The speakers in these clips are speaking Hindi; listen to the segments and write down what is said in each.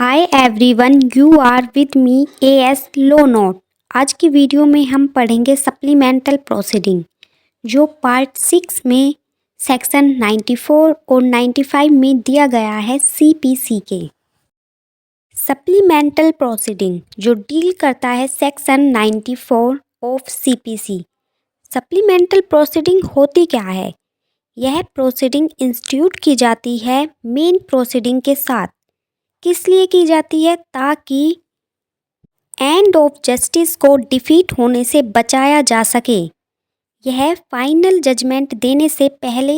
Hi everyone, you are with me AS law note. आज की वीडियो में हम पढ़ेंगे सप्लीमेंटल प्रोसीडिंग जो पार्ट 6 में सेक्शन 94 और 95 में दिया गया है सीपीसी के। सप्लीमेंटल प्रोसीडिंग जो डील करता है section 94 of CPC. Supplemental proceeding होती क्या है? यह प्रोसीडिंग इंस्टीट्यूट की जाती है मेन प्रोसीडिंग के साथ। किस लिए की जाती है? ताकि एंड ऑफ जस्टिस को डिफीट होने से बचाया जा सके। यह फाइनल जजमेंट देने से पहले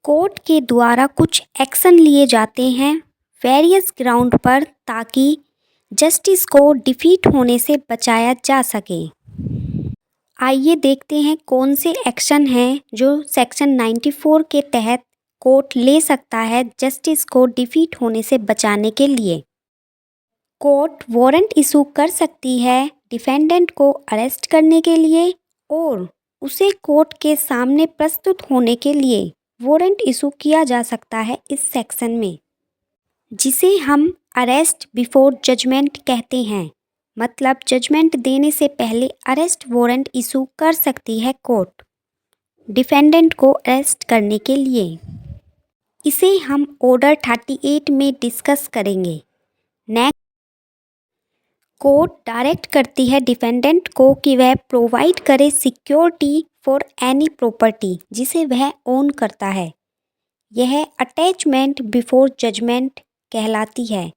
कोर्ट के द्वारा कुछ एक्शन लिए जाते हैं वेरियस ग्राउंड पर, ताकि जस्टिस को डिफीट होने से बचाया जा सके। आइए देखते हैं कौन से एक्शन हैं जो सेक्शन 94 के तहत कोर्ट ले सकता है जस्टिस को डिफीट होने से बचाने के लिए। कोर्ट वारंट इशू कर सकती है डिफेंडेंट को अरेस्ट करने के लिए और उसे कोर्ट के सामने प्रस्तुत होने के लिए वारंट इशू किया जा सकता है इस सेक्शन में, जिसे हम अरेस्ट बिफोर जजमेंट कहते हैं। मतलब जजमेंट देने से पहले अरेस्ट वारंट इशू कर सकती है कोर्ट डिफेंडेंट को अरेस्ट करने के लिए। इसे हम ऑर्डर 38 में डिस्कस करेंगे। नेक्स्ट, कोर्ट डायरेक्ट करती है डिफेंडेंट को कि वह प्रोवाइड करे सिक्योरिटी फॉर एनी प्रॉपर्टी जिसे वह ओन करता है। यह अटैचमेंट बिफोर जजमेंट कहलाती है,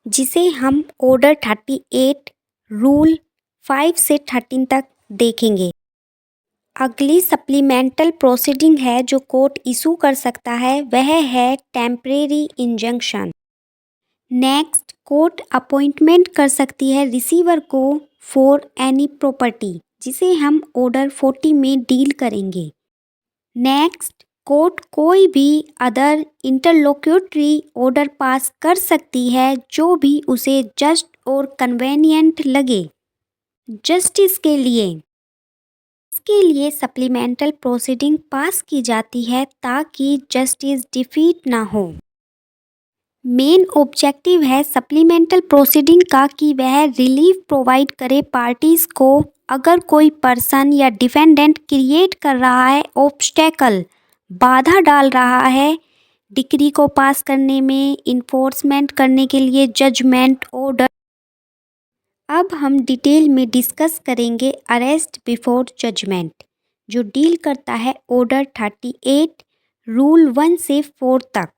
जिसे हम ऑर्डर 38 रूल 5 से 13 तक देखेंगे। अगली सप्लीमेंटल प्रोसीडिंग है जो कोर्ट इशू कर सकता है, वह है temporary injunction. Next, court appointment कर सकती है रिसीवर को फॉर एनी प्रॉपर्टी, जिसे हम ऑर्डर 40 में डील करेंगे। नेक्स्ट, कोर्ट कोई भी अदर इंटरलोक्यूटरी ऑर्डर पास कर सकती है जो भी उसे जस्ट और कन्वेनिएंट लगे जस्टिस के लिए। इसके लिए सप्लीमेंटल प्रोसीडिंग पास की जाती है ताकि जस्टिस डिफीट ना हो। मेन ऑब्जेक्टिव है सप्लीमेंटल प्रोसीडिंग का कि वह रिलीफ प्रोवाइड करे पार्टीज को अगर कोई पर्सन या डिफेंडेंट क्रिएट कर रहा है ऑब्स्टेकल, बाधा डाल रहा है डिक्री को पास करने में, इन्फोर्समेंट करने के लिए जजमेंट ऑर्डर। अब हम डिटेल में डिस्कस करेंगे अरेस्ट बिफोर जजमेंट जो डील करता है ऑर्डर 38 रूल 1 से 4 तक।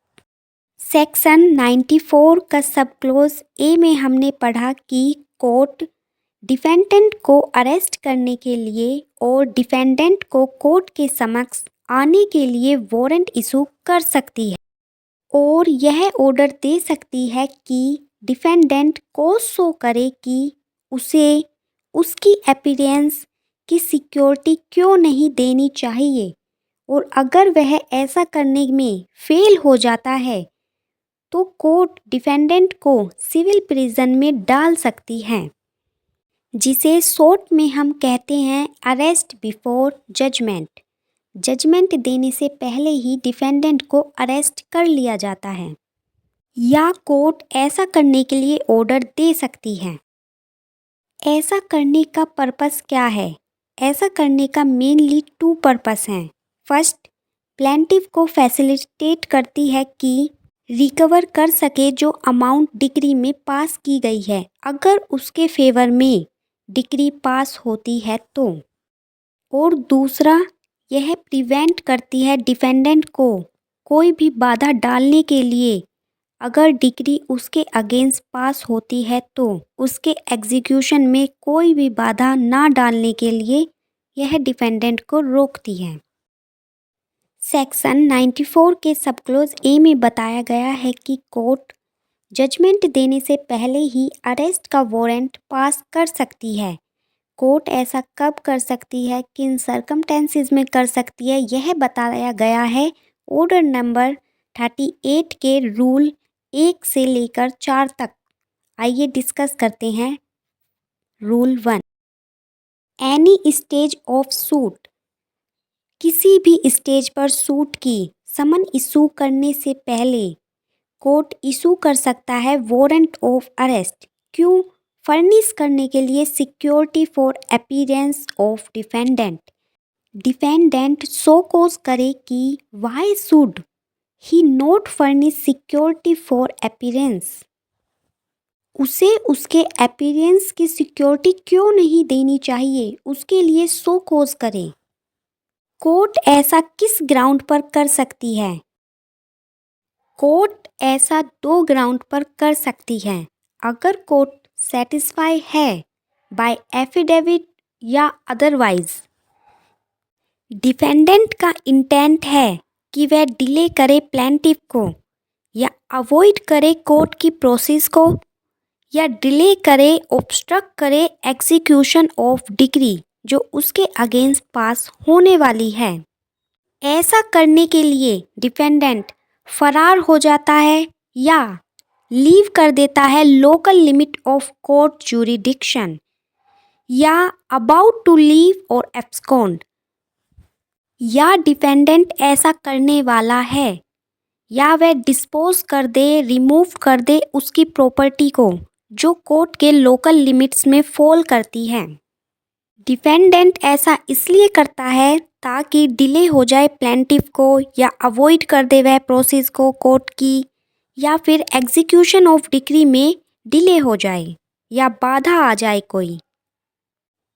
सेक्शन 94 का सब क्लोज ए में हमने पढ़ा कि कोर्ट डिफेंडेंट को अरेस्ट करने के लिए और डिफेंडेंट को कोर्ट के समक्ष आने के लिए वारंट इशू कर सकती है और यह ऑर्डर दे सकती है कि डिफेंडेंट को शो करे कि उसे उसकी अपीयरेंस की सिक्योरिटी क्यों नहीं देनी चाहिए, और अगर वह ऐसा करने में फेल हो जाता है तो कोर्ट डिफेंडेंट को सिविल प्रिजन में डाल सकती है, जिसे शॉर्ट में हम कहते हैं अरेस्ट बिफोर जजमेंट। जजमेंट देने से पहले ही डिफेंडेंट को अरेस्ट कर लिया जाता है या कोर्ट ऐसा करने के लिए ऑर्डर दे सकती है। ऐसा करने का पर्पस क्या है? ऐसा करने का मेनली 2 पर्पस हैं। फर्स्ट, प्लेंटिफ को फैसिलिटेट करती है कि रिकवर कर सके जो अमाउंट डिक्री में पास की गई है, अगर उसके फेवर में डिक्री पास होती है तो। और दूसरा, यह प्रिवेंट करती है डिफेंडेंट को कोई भी बाधा डालने के लिए, अगर डिक्री उसके अगेंस्ट पास होती है तो उसके एग्जीक्यूशन में कोई भी बाधा ना डालने के लिए यह डिफेंडेंट को रोकती है। सेक्शन 94 के सब क्लोज ए में बताया गया है कि कोर्ट जजमेंट देने से पहले ही अरेस्ट का वारंट पास कर सकती है। कोर्ट ऐसा कब कर सकती है, किन सर्कमटेंसेस में कर सकती है, यह बताया गया है ऑर्डर नंबर 38 के रूल 1 से लेकर 4 तक। आइए डिस्कस करते हैं। Rule 1, any stage of suit, किसी भी स्टेज पर सूट की समन इशू करने से पहले कोर्ट इशू कर सकता है वारंट ऑफ अरेस्ट। क्यों? फर्निश करने के लिए security for appearance of defendant. Defendant show cause करे कि why should he not furnish security for appearance. उसे उसके अपीयरेंस की सिक्योरिटी क्यों नहीं देनी चाहिए, उसके लिए शो कॉज करे। कोर्ट ऐसा किस ग्राउंड पर कर सकती है? कोर्ट ऐसा 2 ग्राउंड पर कर सकती है। अगर कोर्ट सेटिस्फाई है बाय एफिडेविट या अदरवाइज। डिफेंडेंट का इंटेंट है कि वह डिले करे प्लेंटिफ को, या अवॉइड करे कोर्ट की प्रोसेस को, या डिले करे, ऑब्स्ट्रक्ट करे एग्जीक्यूशन ऑफ डिक्री जो उसके अगेंस्ट पास होने वाली है। ऐसा करने के लिए डिफेंडेंट फरार हो जाता है या लीव कर देता है local limit of court jurisdiction, या अबाउट टू लीव और एब्सकॉन्ड, या डिफेंडेंट ऐसा करने वाला है या वह डिस्पोज कर दे, रिमूव कर दे उसकी प्रॉपर्टी को जो कोर्ट के लोकल लिमिट्स में फॉल करती है। डिफेंडेंट ऐसा इसलिए करता है ताकि डिले हो जाए प्लेंटिफ को, या अवॉइड कर दे वह प्रोसेस को कोर्ट की, या फिर एग्जीक्यूशन ऑफ डिक्री में डिले हो जाए या बाधा आ जाए कोई।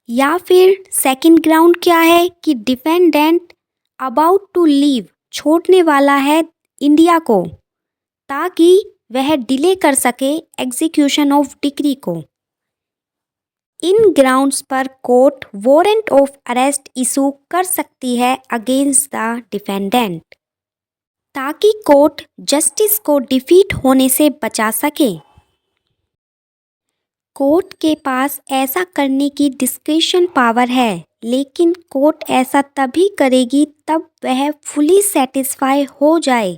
या फिर सेकंड ग्राउंड क्या है कि डिफेंडेंट अबाउट टू लीव, छोड़ने वाला है इंडिया को ताकि वह डिले कर सके एग्जीक्यूशन ऑफ डिक्री को। इन ग्राउंड्स पर court warrant of arrest issue कर सकती है अगेंस्ट द डिफेंडेंट, ताकि कोर्ट जस्टिस को डिफीट होने से बचा सके। कोर्ट के पास ऐसा करने की डिस्क्रिशन पावर है, लेकिन कोर्ट ऐसा तभी करेगी तब वह फुली सेटिस्फाई हो जाए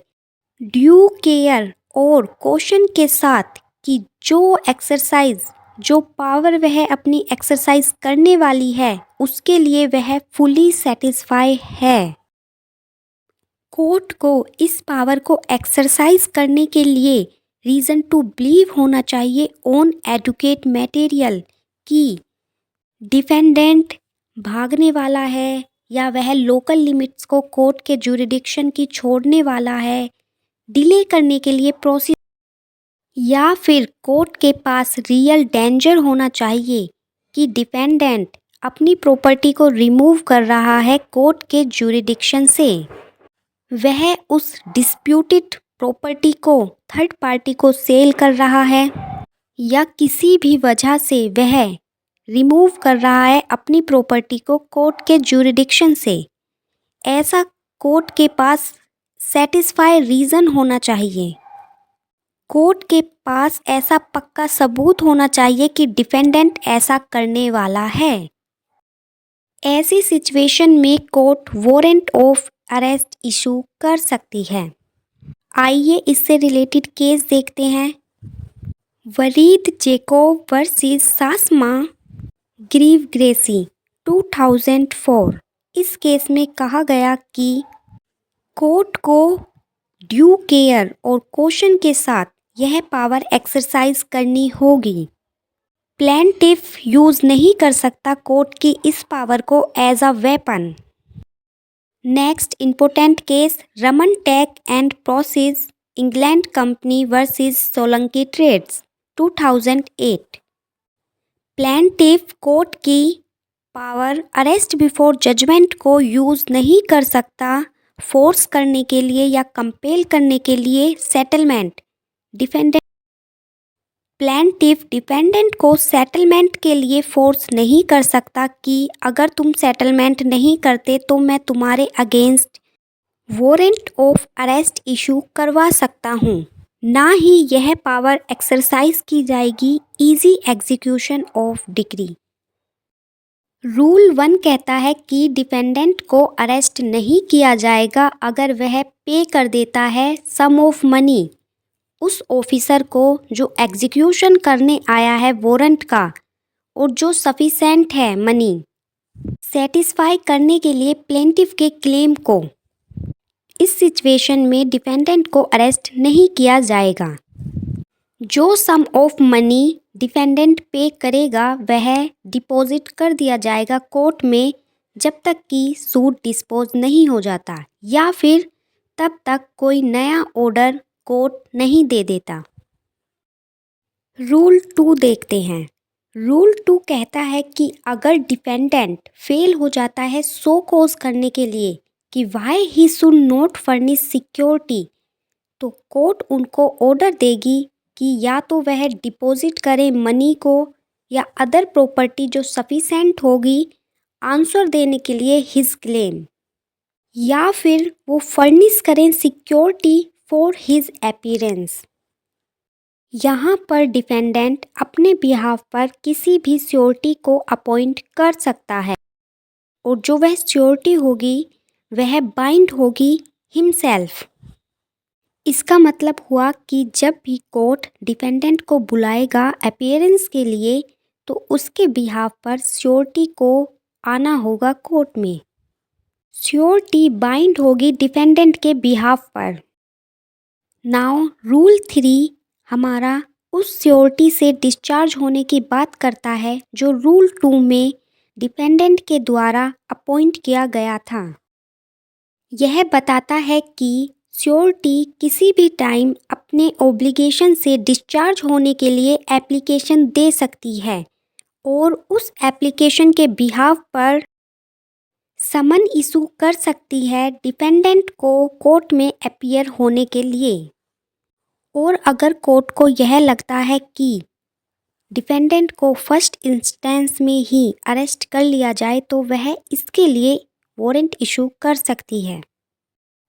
ड्यू केयर और कॉशन के साथ कि जो पावर वह अपनी एक्सरसाइज करने वाली है उसके लिए वह फुली सेटिस्फाई है। कोर्ट को इस पावर को एक्सरसाइज करने के लिए रीज़न टू बिलीव होना चाहिए ऑन एडुकेट मटेरियल कि डिफेंडेंट भागने वाला है, या वह लोकल लिमिट्स को कोर्ट के ज्यूरिडिक्शन की छोड़ने वाला है, डिले करने के लिए प्रोसेस, या फिर कोर्ट के पास रियल डेंजर होना चाहिए कि डिफेंडेंट अपनी प्रॉपर्टी को रिमूव कर रहा है कोर्ट के ज्यूरिडिक्शन से, वह उस डिस्प्यूटेड प्रॉपर्टी को थर्ड पार्टी को सेल कर रहा है, या किसी भी वजह से वह रिमूव कर रहा है अपनी प्रॉपर्टी को कोर्ट के ज्यूरिडिक्शन से। ऐसा कोर्ट के पास सेटिस्फाई रीज़न होना चाहिए। कोर्ट के पास ऐसा पक्का सबूत होना चाहिए कि डिफेंडेंट ऐसा करने वाला है। ऐसी सिचुएशन में court warrant of arrest issue कर सकती है। आइए इससे रिलेटेड केस देखते हैं। वरीद जेकोब वर्सेस सासमा ग्रीव ग्रेसी 2004। इस केस में कहा गया कि कोर्ट को ड्यू केयर और कॉशन के साथ यह पावर एक्सरसाइज करनी होगी। प्लेंटिफ यूज़ नहीं कर सकता कोर्ट की इस पावर को as a weapon. Next important case Raman tech and process engineering company versus Solanki traders 2008। Plaintiff court की पावर अरेस्ट बिफोर जजमेंट को यूज़ नहीं कर सकता फोर्स करने के लिए या कंपेल करने के लिए सेटलमेंट। प्लेंटिफ डिफेंडेंट को सेटलमेंट के लिए फोर्स नहीं कर सकता कि अगर तुम सेटलमेंट नहीं करते तो मैं तुम्हारे against warrant of arrest issue करवा सकता हूँ। ना ही यह पावर एक्सरसाइज की जाएगी easy execution of decree. Rule 1 कहता है कि डिफेंडेंट को अरेस्ट नहीं किया जाएगा अगर वह पे कर देता है सम ऑफ मनी उस ऑफिसर को जो एग्जीक्यूशन करने आया है वारंट का, और जो सफिशेंट है मनी सेटिस्फाई करने के लिए प्लेंटिफ के क्लेम को। इस सिचुएशन में डिफेंडेंट को अरेस्ट नहीं किया जाएगा। जो सम ऑफ मनी डिफेंडेंट पे करेगा वह डिपॉजिट कर दिया जाएगा कोर्ट में जब तक कि सूट डिस्पोज नहीं हो जाता या फिर तब तक कोई नया ऑर्डर कोर्ट नहीं दे देता। रूल 2 देखते हैं। रूल 2 कहता है कि अगर डिफेंडेंट फेल हो जाता है सो कॉज करने के लिए कि why he should not furnish security, तो कोर्ट उनको ऑर्डर देगी कि या तो वह डिपॉजिट करें मनी को या अदर प्रॉपर्टी जो सफिशेंट होगी आंसर देने के लिए हिज क्लेम, या फिर वो फर्निश करें सिक्योरिटी फॉर हिज अपीयरेंस। यहाँ पर डिफेंडेंट अपने बिहाफ पर किसी भी श्योरिटी को अपॉइंट कर सकता है और जो वह श्योरिटी होगी वह बाइंड होगी हिमसेल्फ। इसका मतलब हुआ कि जब भी कोर्ट डिफेंडेंट को बुलाएगा अपीयरेंस के लिए तो उसके बिहाफ पर श्योरिटी को आना होगा कोर्ट में। श्योरिटी बाइंड होगी डिफेंडेंट के बिहाफ पर। नाउ रूल 3 हमारा उस श्योरिटी से डिस्चार्ज होने की बात करता है जो रूल 2 में डिफेंडेंट के द्वारा अपॉइंट किया गया था। यह बताता है कि श्योरिटी किसी भी टाइम अपने ऑब्लिगेशन से डिस्चार्ज होने के लिए एप्लीकेशन दे सकती है और उस एप्लीकेशन के बिहाफ पर समन इशू कर सकती है डिफेंडेंट को कोर्ट में अपीयर होने के लिए। और अगर कोर्ट को यह लगता है कि डिफेंडेंट को फर्स्ट इंस्टेंस में ही अरेस्ट कर लिया जाए तो वह इसके लिए वारंट इशू कर सकती है।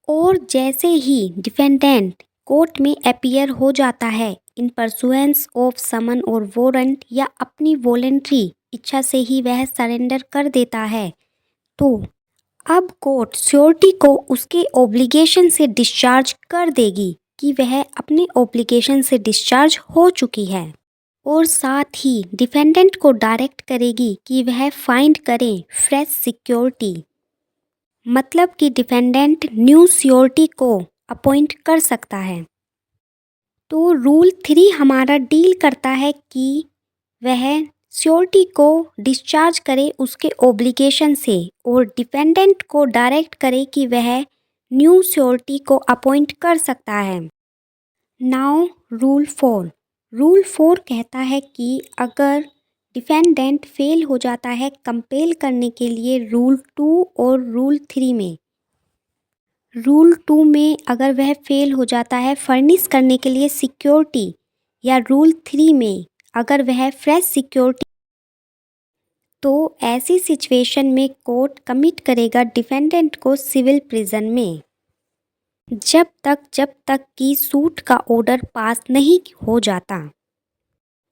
और जैसे ही डिफेंडेंट कोर्ट में अपीयर हो जाता है इन परसुएंस ऑफ समन और वारंट या अपनी वॉलेंट्री इच्छा से ही वह सरेंडर कर देता है, तो अब कोर्ट श्योरिटी को उसके ऑब्लिगेशन से डिस्चार्ज कर देगी कि वह अपने ऑब्लिगेशन से डिस्चार्ज हो चुकी है और साथ ही डिफेंडेंट को डायरेक्ट करेगी कि वह फाइंड करें फ्रेश सिक्योरिटी, मतलब कि डिफेंडेंट न्यू श्योरिटी को अपॉइंट कर सकता है। तो रूल 3 हमारा डील करता है कि वह श्योरिटी को डिस्चार्ज करे उसके ऑब्लिगेशन से और डिफेंडेंट को डायरेक्ट करे कि वह न्यू श्योरिटी को अपॉइंट कर सकता है। Now rule 4। रूल 4 कहता है कि अगर डिफेंडेंट फेल हो जाता है कंपेल करने के लिए रूल 2 और रूल 3 में, रूल 2 में अगर वह फेल हो जाता है फर्निश करने के लिए सिक्योरिटी या रूल 3 में अगर वह फ्रेश सिक्योरिटी, तो ऐसी सिचुएशन में कोर्ट कमिट करेगा डिफेंडेंट को सिविल प्रिजन में जब तक कि सूट का ऑर्डर पास नहीं हो जाता।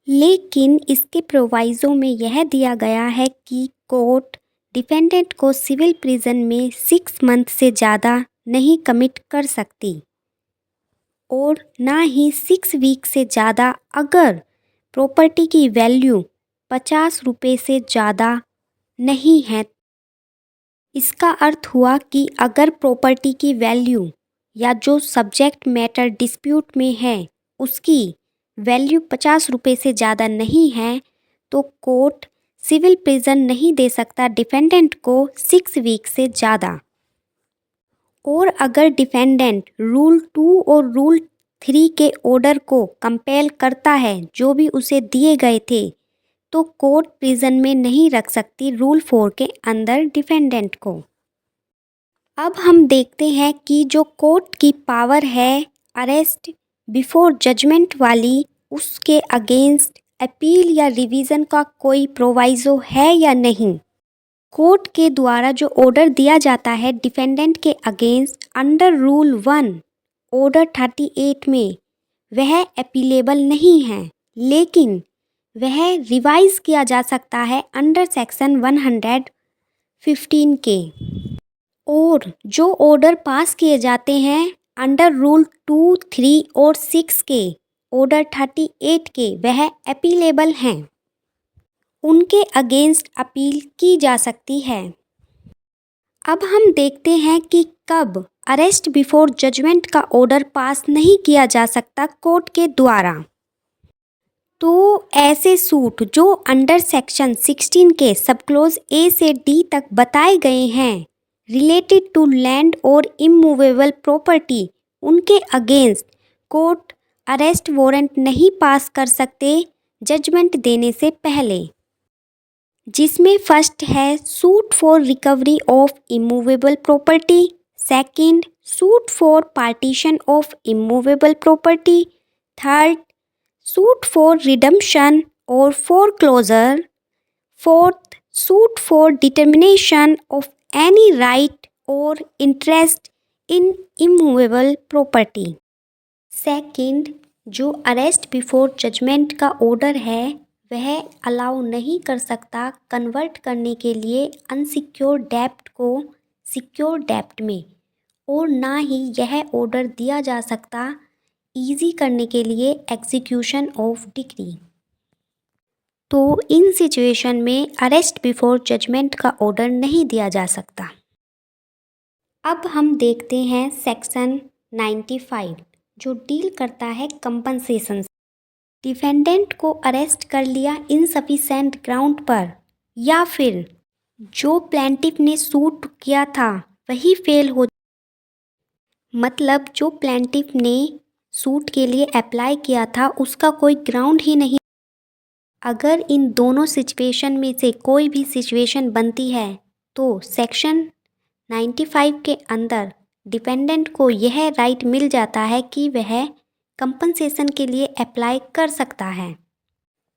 लेकिन इसके प्रोवाइजो में यह दिया गया है कि कोर्ट डिफेंडेंट को सिविल प्रिजन में 6 मंथ से ज़्यादा नहीं कमिट कर सकती और ना ही 6 वीक से ज़्यादा अगर प्रॉपर्टी की वैल्यू 50 रुपये से ज़्यादा नहीं है। इसका अर्थ हुआ कि अगर प्रॉपर्टी की वैल्यू या जो सब्जेक्ट मैटर डिस्प्यूट में है उसकी वैल्यू 50 रुपये से ज़्यादा नहीं है तो कोर्ट सिविल प्रिजन नहीं दे सकता डिफेंडेंट को 6 वीक से ज़्यादा। और अगर डिफेंडेंट रूल 2 और रूल 3 के ऑर्डर को कंपेल करता है जो भी उसे दिए गए थे तो कोर्ट प्रिजन में नहीं रख सकती रूल 4 के अंदर डिफेंडेंट को। अब हम देखते हैं कि जो कोर्ट की पावर है अरेस्ट बिफोर जजमेंट वाली उसके अगेंस्ट अपील या रिवीजन का कोई प्रोवाइजो है या नहीं। कोर्ट के द्वारा जो ऑर्डर दिया जाता है डिफेंडेंट के अगेंस्ट अंडर रूल 1 ऑर्डर 38 में वह अपीलेबल नहीं है, लेकिन वह रिवाइज किया जा सकता है अंडर सेक्शन 115 के। और जो ऑर्डर पास किए जाते हैं अंडर रूल 2, 3 और 6 के ऑर्डर 38 के वह अपीलेबल हैं, उनके अगेंस्ट अपील की जा सकती है। अब हम देखते हैं कि कब अरेस्ट बिफोर जजमेंट का ऑर्डर पास नहीं किया जा सकता कोर्ट के द्वारा। तो ऐसे सूट जो अंडर सेक्शन 16 के सब क्लोज ए से डी तक बताए गए हैं रिलेटेड टू लैंड और इमूवेबल प्रॉपर्टी, उनके अगेंस्ट कोर्ट अरेस्ट वारंट नहीं पास कर सकते जजमेंट देने से पहले, जिसमें फर्स्ट है suit for recovery of immovable property, second suit for partition of immovable property, third suit for redemption और foreclosure, fourth suit for determination of any right और interest in immovable property. Second, जो अरेस्ट बिफोर जजमेंट का ऑर्डर है वह अलाउ नहीं कर सकता कन्वर्ट करने के लिए अनसिक्योर डेब्ट को सिक्योर डेब्ट में, और ना ही यह ऑर्डर दिया जा सकता ईजी करने के लिए एग्जीक्यूशन ऑफ डिक्री। तो इन सिचुएशन में अरेस्ट बिफोर जजमेंट का ऑर्डर नहीं दिया जा सकता। अब हम देखते हैं सेक्शन 95 जो डील करता है कंपनसेशन। डिफेंडेंट को अरेस्ट कर लिया इनसफिशिएंट ग्राउंड पर, या फिर जो प्लेंटिफ ने सूट किया था वही फेल हो, मतलब जो प्लेंटिफ ने सूट के लिए अप्लाई किया था उसका कोई ग्राउंड ही नहीं। अगर इन दोनों सिचुएशन में से कोई भी सिचुएशन बनती है तो सेक्शन 95 के अंदर डिपेंडेंट को यह राइट मिल जाता है कि वह कंपनसेशन के लिए अप्लाई कर सकता है।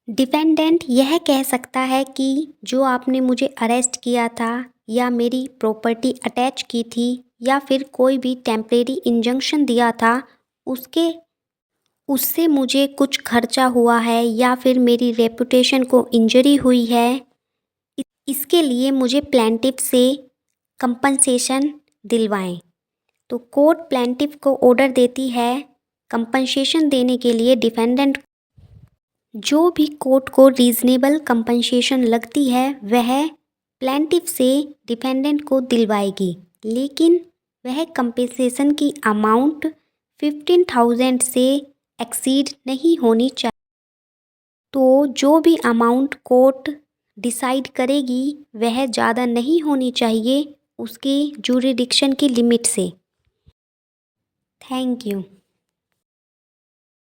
डिपेंडेंट यह कह सकता है कि जो आपने मुझे अरेस्ट किया था या मेरी प्रॉपर्टी अटैच की थी या फिर कोई भी टेम्परेरी इंजंक्शन दिया था उससे मुझे कुछ खर्चा हुआ है या फिर मेरी रेपुटेशन को इंजरी हुई है, इसके लिए मुझे प्लेंटिफ से कंपनसेशन दिलवाएं। तो कोर्ट प्लेंटिफ को ऑर्डर देती है कंपनसेशन देने के लिए डिफेंडेंट। जो भी कोर्ट को रीज़नेबल कंपनसेशन लगती है वह प्लेंटिफ से डिफेंडेंट को दिलवाएगी, लेकिन वह कंपनसेशन की अमाउंट 15,000 से एक्सीड नहीं होनी चाहिए। तो जो भी अमाउंट कोर्ट डिसाइड करेगी वह ज़्यादा नहीं होनी चाहिए उसकी जुरिडिक्शन की लिमिट से। Thank you.